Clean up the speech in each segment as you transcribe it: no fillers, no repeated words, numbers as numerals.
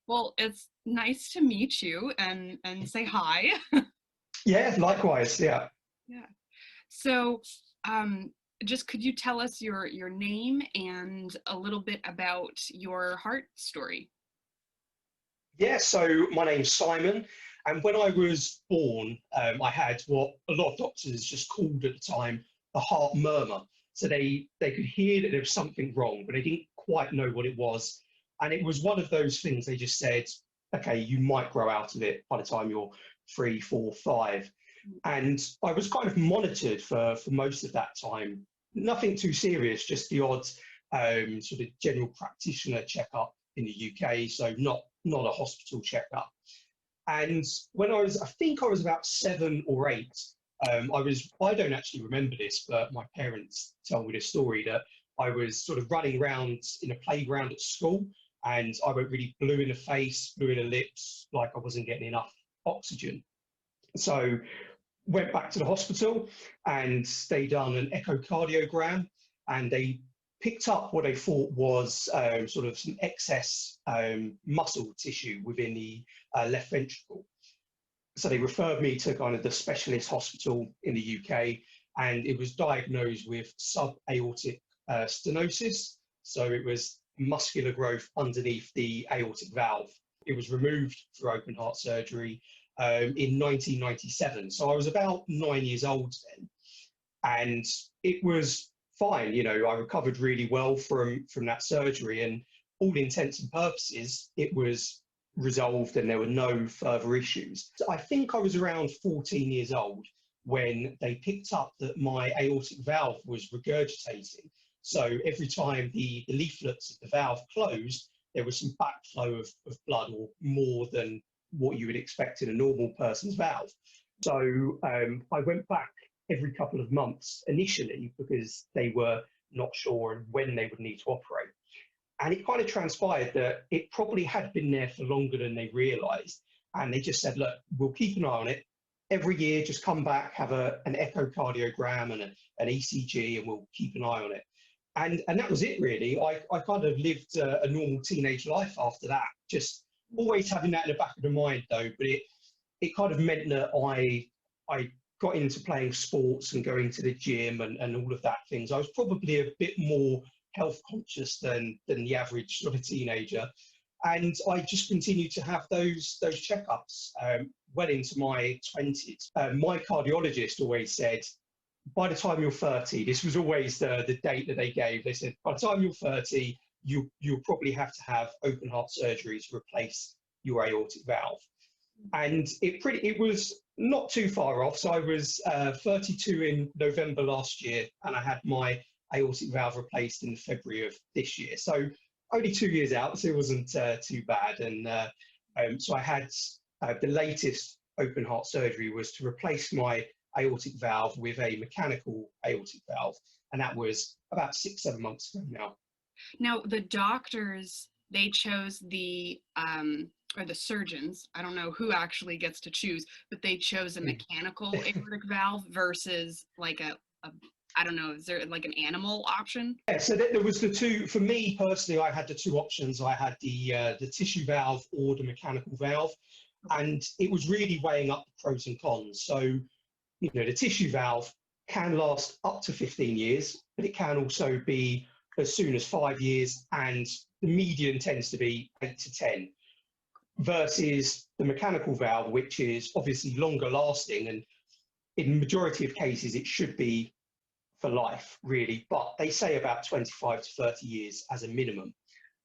Well, it's nice to meet you and say hi. Yeah, likewise. Yeah. Yeah. So, um, just could you tell us your name and a little bit about your heart story? Yeah, so my name's Simon, and when I was born, I had what a lot of doctors just called at the time the heart murmur. So they could hear that there was something wrong, but they didn't quite know what it was. And it was one of those things they just said, okay, you might grow out of it by the time you're 3, 4, 5. And I was kind of monitored for most of that time. Nothing too serious, just the odd sort of general practitioner checkup in the UK, so not a hospital checkup. And when I think I was about 7 or 8, I don't actually remember this, but my parents tell me this story that I was sort of running around in a playground at school and I went really blue in the face, blue in the lips, like I wasn't getting enough oxygen. So went back to the hospital and they done an echocardiogram and they picked up what they thought was sort of some excess muscle tissue within the left ventricle. So they referred me to kind of the specialist hospital in the UK, and it was diagnosed with subaortic stenosis. So it was muscular growth underneath the aortic valve. It was removed through open heart surgery in 1997. So I was about 9 years old then, and it was fine. You know, I recovered really well from that surgery, and all intents and purposes, it was resolved and there were no further issues. So I think I was around 14 years old when they picked up that my aortic valve was regurgitating. So every time the leaflets of the valve closed, there was some backflow of blood, or more than what you would expect in a normal person's valve. So I went back every couple of months initially because they were not sure when they would need to operate. And it kind of transpired that it probably had been there for longer than they realized. And they just said, look, we'll keep an eye on it. Every year, just come back, have an echocardiogram and an ECG, and we'll keep an eye on it. And that was it, really. I kind of lived a normal teenage life after that, just always having that in the back of the mind, though. But it kind of meant that I got into playing sports and going to the gym and all of that things. I was probably a bit more health conscious than the average sort of teenager. And I just continued to have those checkups well into my 20s. My cardiologist always said, by the time you're 30, this was always the date that they gave. They said, by the time you're 30, you'll probably have to have open heart surgery to replace your aortic valve. And it was not too far off. So I was 32 in November last year, and I had my aortic valve replaced in February of this year. So only 2 years out, so it wasn't too bad. And so I had the latest open heart surgery was to replace my aortic valve with a mechanical aortic valve, and that was about 6, 7 months ago now. Now, the doctors, they chose or the surgeons, I don't know who actually gets to choose, but they chose a mechanical aortic valve versus like a I don't know, is there like an animal option? Yeah, so there was the two. For me personally, I had the two options. I had the tissue valve or the mechanical valve, and it was really weighing up the pros and cons. So, you know, the tissue valve can last up to 15 years, but it can also be as soon as 5 years, and the median tends to be 8 to 10, versus the mechanical valve, which is obviously longer lasting, and in the majority of cases, it should be for life, really, but they say about 25 to 30 years as a minimum.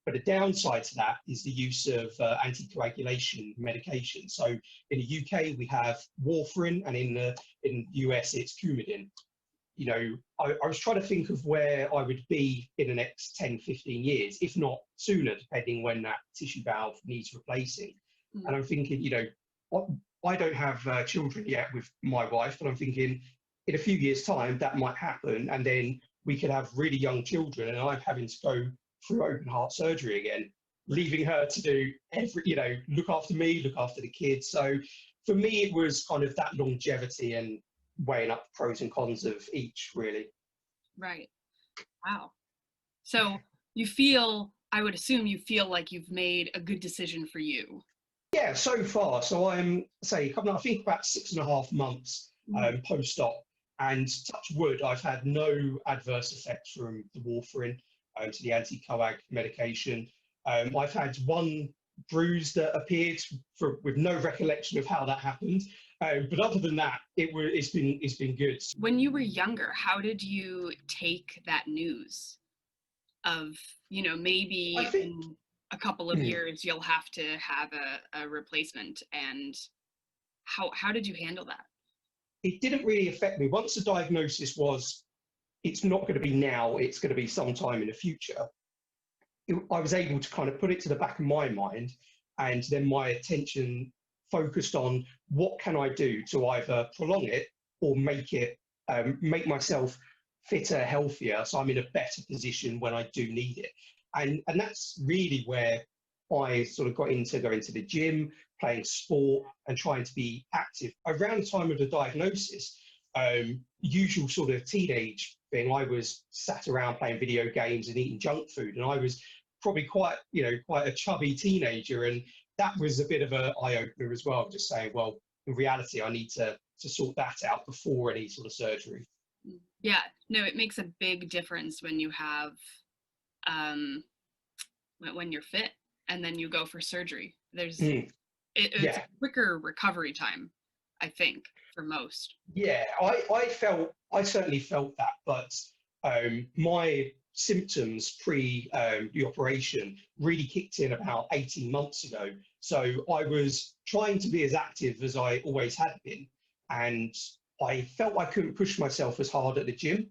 But the downside to that is the use of anticoagulation medication. So in the UK, we have warfarin, and in the US, it's Coumadin. You know, I was trying to think of where I would be in the next 10, 15 years, if not sooner, depending when that tissue valve needs replacing. Mm. And I'm thinking, you know, I don't have children yet with my wife, but I'm thinking in a few years' time that might happen, and then we could have really young children, and I'm having to go through open heart surgery again, leaving her to do you know, look after me, look after the kids. So for me, it was kind of that longevity and weighing up the pros and cons of each, really. Right. Wow. So you feel I would assume you feel like you've made a good decision for you. Yeah, so far. So I'm say coming, I think about 6.5 months Mhm. post-op, and touch wood, I've had no adverse effects from the warfarin to the anti-coag medication. I've had one bruise that appeared with no recollection of how that happened, but other than that, it's been good. When you were younger, how did you take that news of, I maybe think. in a couple of years you'll have to have a replacement, and how did you handle that? It didn't really affect me. Once the diagnosis was, it's not going to be now, it's going to be sometime in the future, I was able to kind of put it to the back of my mind, and then my attention focused on what can I do to either prolong it or make myself fitter, healthier, so I'm in a better position when I do need it. And that's really where I sort of got into going to the gym, playing sport, and trying to be active. Around the time of the diagnosis, usual sort of teenage thing, I was sat around playing video games and eating junk food, and I was probably quite a chubby teenager, and that was a bit of an eye opener as well. Just saying, well, in reality, I need to sort that out before any sort of surgery. Yeah, no, it makes a big difference when you have um when you're fit and then you go for surgery. Mm, It's a yeah, quicker recovery time, I think, for most. yeah. I certainly felt that, but my symptoms pre the operation really kicked in about 18 months ago. So I was trying to be as active as I always had been, and I felt I couldn't push myself as hard at the gym,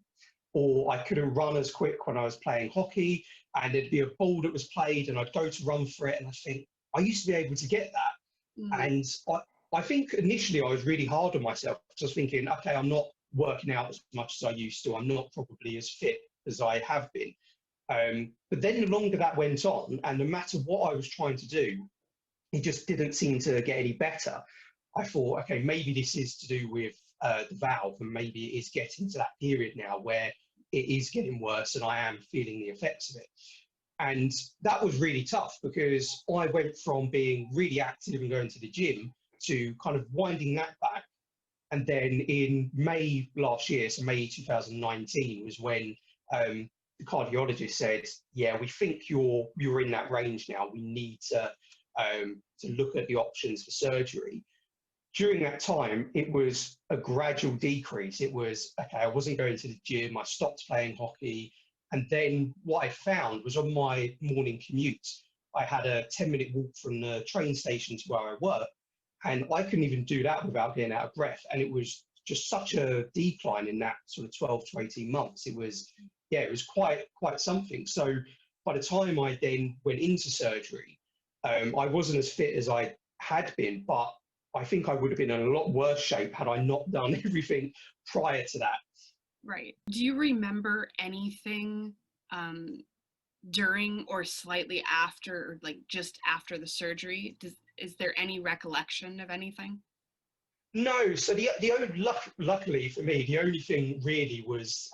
or I couldn't run as quick when I was playing hockey, and there'd be a ball that was played, and I'd go to run for it, and I think I used to be able to get that. Mhm. And I think initially I was really hard on myself because I was thinking, okay, I'm not working out as much as I used to. I'm not probably as fit as I have been. But then the longer that went on, and no matter what I was trying to do, it just didn't seem to get any better. I thought, okay, maybe this is to do with the valve, and maybe it is getting to that period now where it is getting worse and I am feeling the effects of it. And that was really tough because I went from being really active and going to the gym to kind of winding that back. And then in May last year, so May 2019, was when the cardiologist said, "Yeah, we think you're in that range now. We need to look at the options for surgery." During that time, it was a gradual decrease. It was, okay, I wasn't going to the gym, I stopped playing hockey. And then what I found was on my morning commute, I had a 10-minute walk from the train station to where I work. And I couldn't even do that without getting out of breath. And it was just such a decline in that sort of 12 to 18 months. It was, yeah, it was quite something. So by the time I then went into surgery, I wasn't as fit as I had been, but I think I would have been in a lot worse shape had I not done everything prior to that. Right. Do you remember anything um, during or slightly after, or like just after the surgery? Is there any recollection of anything? No, so the only luckily for me, the only thing really was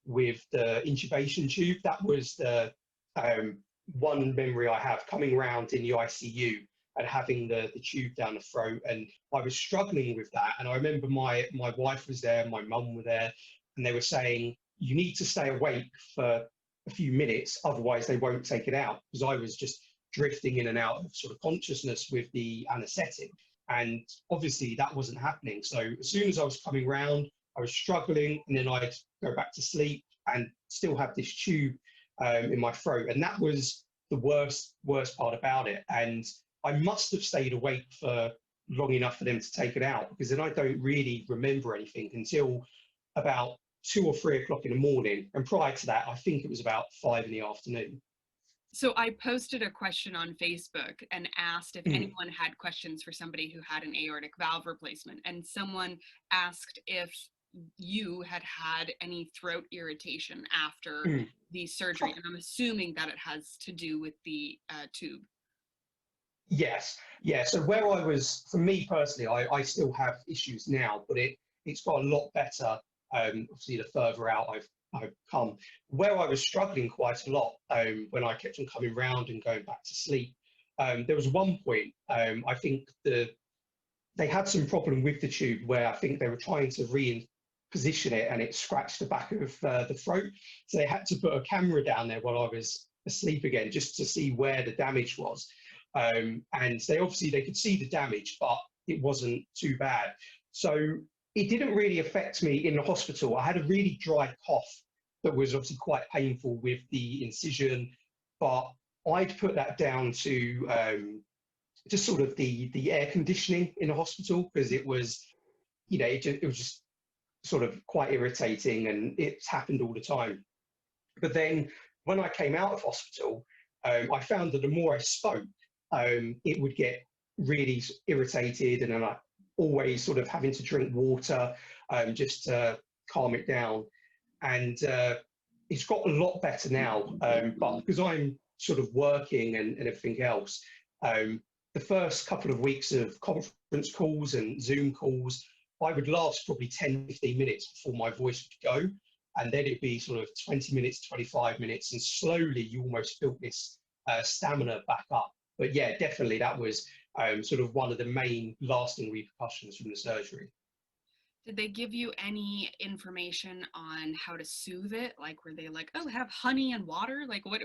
with the intubation tube. That was the um, one memory I have coming around in the ICU and having the tube down the throat, and I was struggling with that. And I remember my wife was there, my mum were there, and they were saying you need to stay awake for a few minutes, otherwise they won't take it out, because I was just drifting in and out of sort of consciousness with the anaesthetic. And obviously that wasn't happening. So as soon as I was coming round, I was struggling, and then I'd go back to sleep and still have this tube in my throat. And that was the worst part about it. And I must have stayed awake for long enough for them to take it out, because then I don't really remember anything until about 2 or 3 o'clock in the morning. And prior to that, I think it was about 5 in the afternoon. So I posted a question on Facebook and asked if Mm, anyone had questions for somebody who had an aortic valve replacement. And someone asked if you had had any throat irritation after mm. the surgery. And I'm assuming that it has to do with the tube. Yes, yeah. So where I was, for me personally, I still have issues now, but it's got a lot better. Obviously, the further out I've come. Where I was struggling quite a lot when I kept on coming round and going back to sleep, there was one point, I think they had some problem with the tube where I think they were trying to reposition it and it scratched the back of the throat. So they had to put a camera down there while I was asleep again just to see where the damage was. And they could see the damage, but it wasn't too bad. So it didn't really affect me in the hospital. I had a really dry cough that was obviously quite painful with the incision, but I'd put that down to just sort of the air conditioning in the hospital because it was, it was just sort of quite irritating and it's happened all the time. But then when I came out of hospital, I found that the more I spoke, it would get really irritated, and then I always sort of having to drink water just to calm it down. And it's got a lot better now, but because I'm sort of working and everything else, the first couple of weeks of conference calls and Zoom calls, I would last probably 10, 15 minutes before my voice would go. And then it'd be sort of 20 minutes, 25 minutes, and slowly you almost built this stamina back up. But yeah, definitely that was sort of one of the main lasting repercussions from the surgery. Did they give you any information on how to soothe it? Like, were they like, oh, have honey and water? Like, what?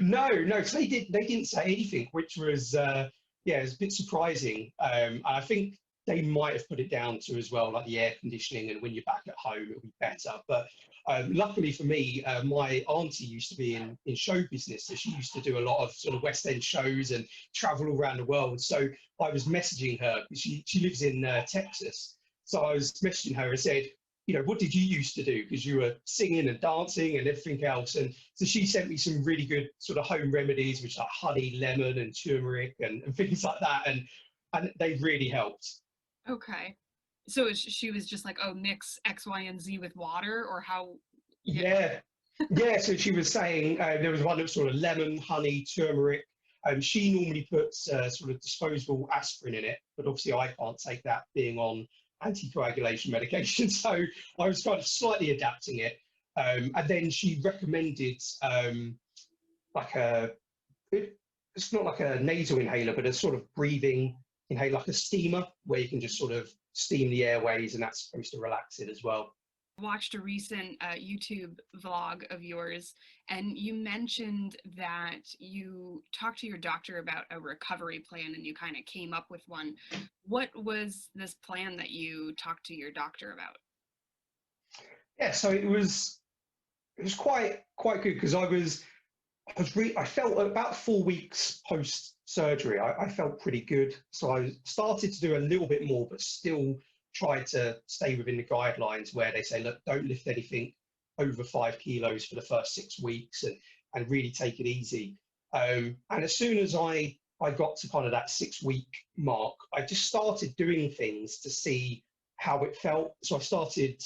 No. So they didn't say anything, which was yeah, it was a bit surprising. And I think they might have put it down to as well, like the air conditioning, and when you're back at home, it'll be better. But luckily for me, my auntie used to be in show business, so she used to do a lot of sort of West End shows and travel all around the world. So I was messaging her because she lives in Texas. So I was messaging her and said, what did you used to do? Because you were singing and dancing and everything else. And so she sent me some really good sort of home remedies, which like honey, lemon, and turmeric and things like that. And they really helped. Okay. So she was just like, oh, mix X, Y, and Z with water, or how? Yeah. Yeah. Yeah. So she was saying there was one that was sort of lemon, honey, turmeric. She normally puts sort of disposable aspirin in it, but obviously I can't take that being on anticoagulation medication. So I was kind of slightly adapting it. And then she recommended like it's not like a nasal inhaler, but a sort of breathing inhaler, like a steamer, where you can just sort of steam the airways, and that's supposed to relax it as well. Watched a recent YouTube vlog of yours, and you mentioned that you talked to your doctor about a recovery plan and you kind of came up with one. What was this plan that you talked to your doctor about? Yeah, so it was quite good because I felt about 4 weeks post surgery, I felt pretty good. So I started to do a little bit more, but still tried to stay within the guidelines where they say, look, don't lift anything over 5 kilos for the first 6 weeks and really take it easy. And as soon as I got to kind of that 6 week mark, I just started doing things to see how it felt. So I started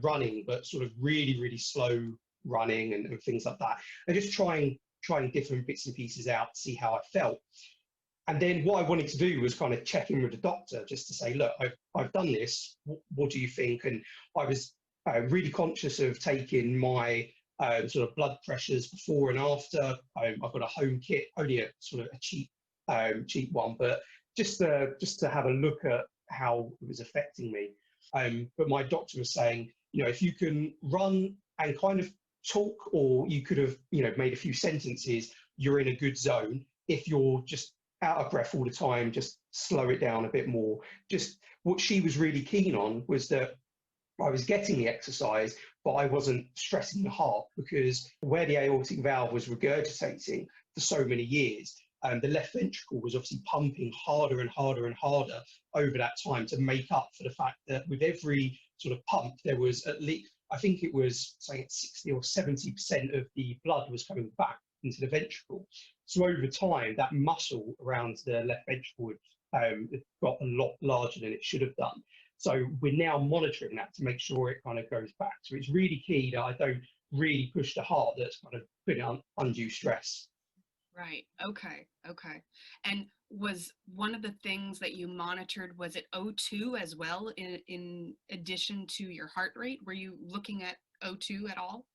running, but sort of really, really slow running and things like that. And just trying different bits and pieces out to see how I felt. And then what I wanted to do was kind of check in with the doctor just to say, look, I've done this. What do you think? And I was really conscious of taking my sort of blood pressures before and after. I've got a home kit, only a sort of a cheap one, but just to have a look at how it was affecting me. But my doctor was saying, if you can run and kind of talk, or you could have, made a few sentences, you're in a good zone. If you're just out of breath all the time, just slow it down a bit more. Just what she was really keen on was that I was getting the exercise, but I wasn't stressing the heart, because where the aortic valve was regurgitating for so many years, the left ventricle was obviously pumping harder and harder and harder over that time to make up for the fact that with every sort of pump, there was at least, I think it was saying 60 or 70% of the blood was coming back into the ventricle. So over time, that muscle around the left ventricle got a lot larger than it should have done. So we're now monitoring that to make sure it kind of goes back. So it's really key that I don't really push the heart that's kind of putting on undue stress. Right. Okay. Okay. And was one of the things that you monitored, was it O2 as well in addition to your heart rate? Were you looking at O2 at all?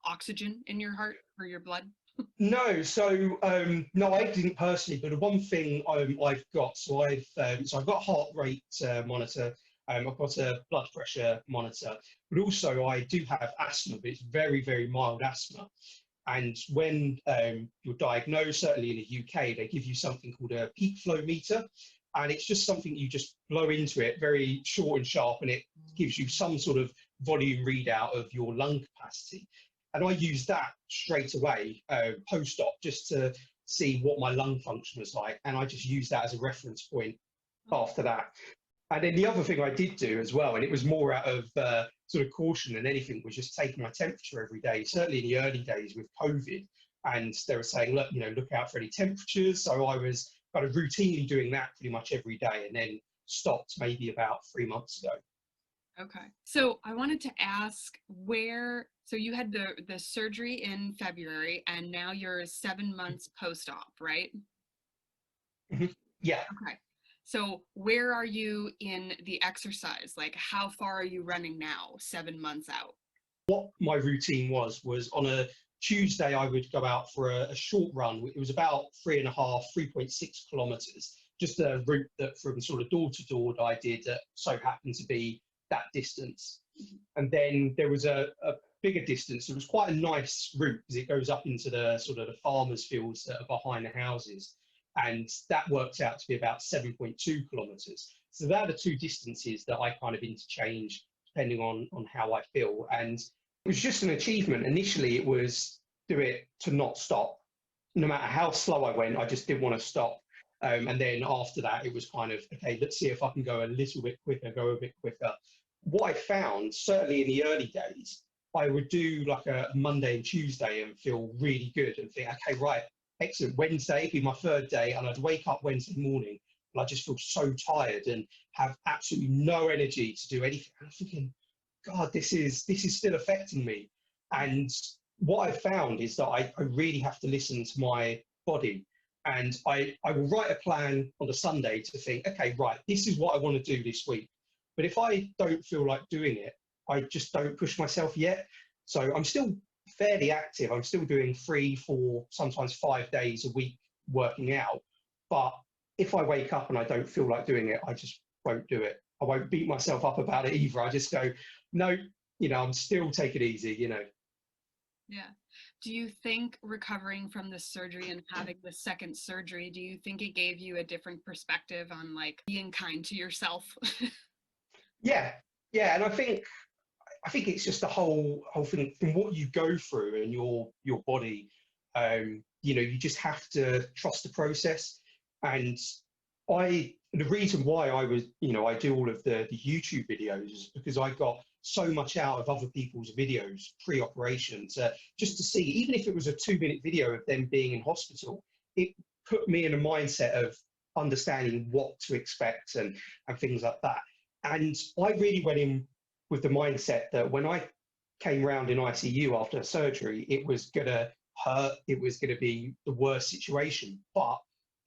Oxygen in your heart or your blood? No, so no, I didn't personally. But the one thing I've got, so I've got a heart rate monitor. I've got a blood pressure monitor, but also I do have asthma, but it's very, very mild asthma. And when you're diagnosed, certainly in the UK, they give you something called a peak flow meter, and it's just something you just blow into it, very short and sharp, and it gives you some sort of volume readout of your lung capacity. And I use that straight away, post-op, just to see what my lung function was like, and I just use that as a reference point after that. And then the other thing I did do as well, and it was more out of sort of caution than anything, was just taking my temperature every day, certainly in the early days with COVID. And they were saying, look, look out for any temperatures. So I was kind of routinely doing that pretty much every day, and then stopped maybe about 3 months ago. Okay. So I wanted to ask so you had the surgery in February and now you're 7 months post-op, right? Mhm. Yeah. Okay. So where are you in the exercise? Like how far are you running now, 7 months out? What my routine was on a Tuesday, I would go out for a short run. It was about 3.5, 3.6 kilometers, just a route that from sort of door to door that I did that so happened to be that distance. And then there was a bigger distance. It was quite a nice route because it goes up into the sort of the farmers' fields that are behind the houses. And that works out to be about 7.2 kilometers. So they're the two distances that I kind of interchange depending on how I feel. And it was just an achievement. Initially, it was do it to not stop. No matter how slow I went, I just didn't want to stop. And then after that, it was kind of, okay, let's see if I can go a little bit quicker, go a bit quicker. What I found, certainly in the early days, I would do like a Monday and Tuesday and feel really good and think, okay, right, excellent. Wednesday be my third day, and I'd wake up Wednesday morning and I just feel so tired and have absolutely no energy to do anything. And I'm thinking, God, this is still affecting me. And what I found is that I really have to listen to my body. And I will write a plan on a Sunday to think, okay, right, this is what I want to do this week. But if I don't feel like doing it, I just don't push myself yet. So I'm still fairly active. I'm still doing 3, 4, sometimes 5 days a week working out. But if I wake up and I don't feel like doing it, I just won't do it. I won't beat myself up about it either. I just go, no, I'm still take it easy. Yeah. Do you think recovering from the surgery and having the second surgery, do you think it gave you a different perspective on like being kind to yourself? Yeah, yeah, and I think it's just the whole thing from what you go through and your body. You just have to trust the process. And the reason why I do all of the YouTube videos is because I got so much out of other people's videos pre-operation just to see, even if it was a 2-minute video of them being in hospital, it put me in a mindset of understanding what to expect and things like that. And I really went in with the mindset that when I came round in ICU after surgery, it was going to hurt, it was going to be the worst situation, but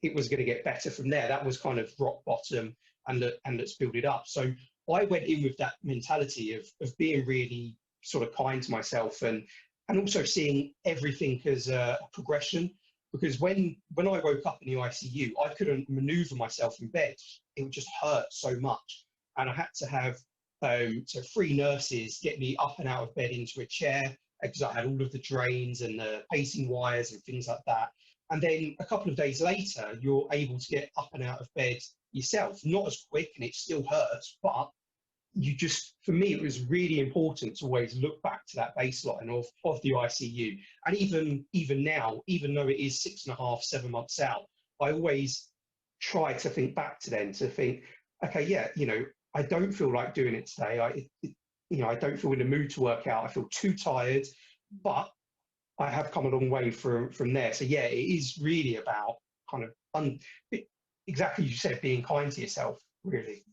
it was going to get better from there. That was kind of rock bottom, and let's build it up. So I went in with that mentality of being really sort of kind to myself and also seeing everything as a progression. Because when I woke up in the ICU, I couldn't maneuver myself in bed. It would just hurt so much. And I had to have so 3 nurses get me up and out of bed into a chair because I had all of the drains and the pacing wires and things like that. And then a couple of days later, you're able to get up and out of bed yourself. Not as quick, and it still hurts, but for me, it was really important to always look back to that baseline of the ICU. And even now, even though it is 6.5, 7 months out, I always try to think back to then to think, okay, yeah, I don't feel like doing it today. I don't feel in the mood to work out. I feel too tired, but I have come a long way from there. So yeah, it is really about kind of exactly as you said, being kind to yourself, really.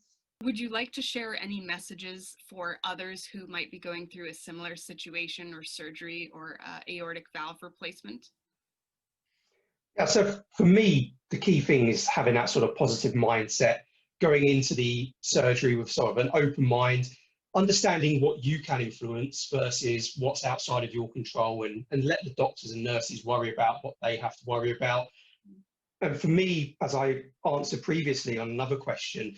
Would you like to share any messages for others who might be going through a similar situation or surgery or aortic valve replacement? Yeah, so for me, the key thing is having that sort of positive mindset, going into the surgery with sort of an open mind, understanding what you can influence versus what's outside of your control, and let the doctors and nurses worry about what they have to worry about. And for me, as I answered previously on another question,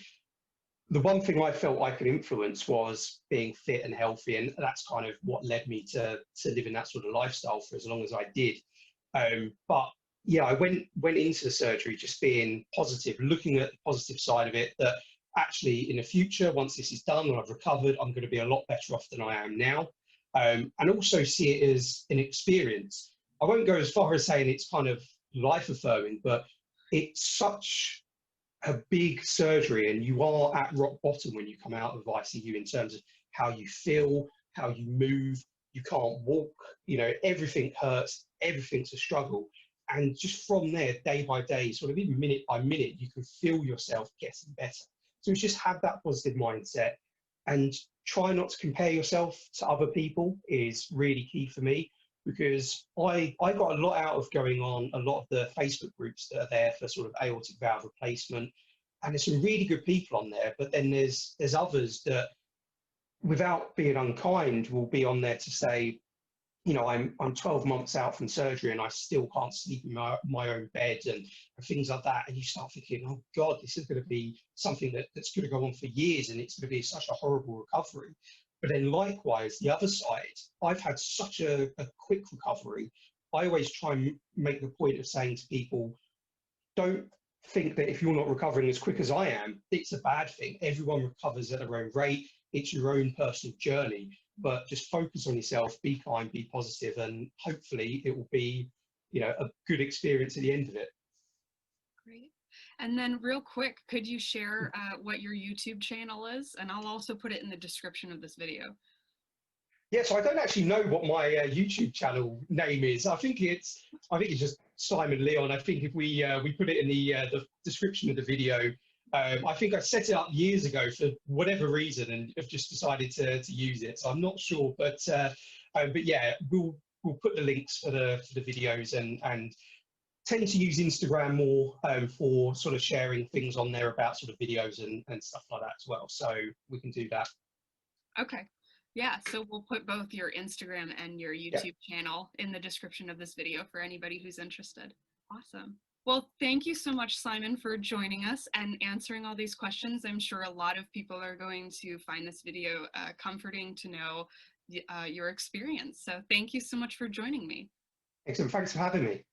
the one thing I felt I could influence was being fit and healthy, and that's kind of what led me to living that sort of lifestyle for as long as I did. But yeah, I went into the surgery just being positive, looking at the positive side of it. That actually, in the future, once this is done and I've recovered, I'm going to be a lot better off than I am now, and also see it as an experience. I won't go as far as saying it's kind of life affirming, but it's such a big surgery, and you are at rock bottom when you come out of ICU in terms of how you feel, how you move. You can't walk, everything hurts, everything's a struggle. And just from there, day by day, sort of even minute by minute, you can feel yourself getting better. So it's just have that positive mindset and try not to compare yourself to other people is really key for me, because I got a lot out of going on a lot of the Facebook groups that are there for sort of aortic valve replacement. And there's some really good people on there, but then there's others that, without being unkind, will be on there to say, I'm 12 months out from surgery and I still can't sleep in my own bed, and things like that. And you start thinking, oh God, this is going to be something that's going to go on for years, and it's going to be such a horrible recovery. But then likewise, the other side, I've had such a quick recovery. I always try and make the point of saying to people, don't think that if you're not recovering as quick as I am, it's a bad thing. Everyone recovers at their own rate. It's your own personal journey, but just focus on yourself, be kind, be positive, and hopefully it will be, a good experience at the end of it. Great. And then real quick, could you share what your YouTube channel is? And I'll also put it in the description of this video. Yeah, so I don't actually know what my YouTube channel name is. I think it's just Simon Leon. I think if we put it in the description of the video, I think I set it up years ago for whatever reason and have just decided to use it. So I'm not sure, but yeah, we'll put the links for the videos, and tend to use Instagram more for sort of sharing things on there about sort of videos and stuff like that as well. So we can do that. Okay. Yeah, so we'll put both your Instagram and your Yeah. YouTube channel in the description of this video for anybody who's interested. Awesome. Well, thank you so much, Simon, for joining us and answering all these questions. I'm sure a lot of people are going to find this video comforting to know your experience. So thank you so much for joining me. Excellent. Thanks for having me.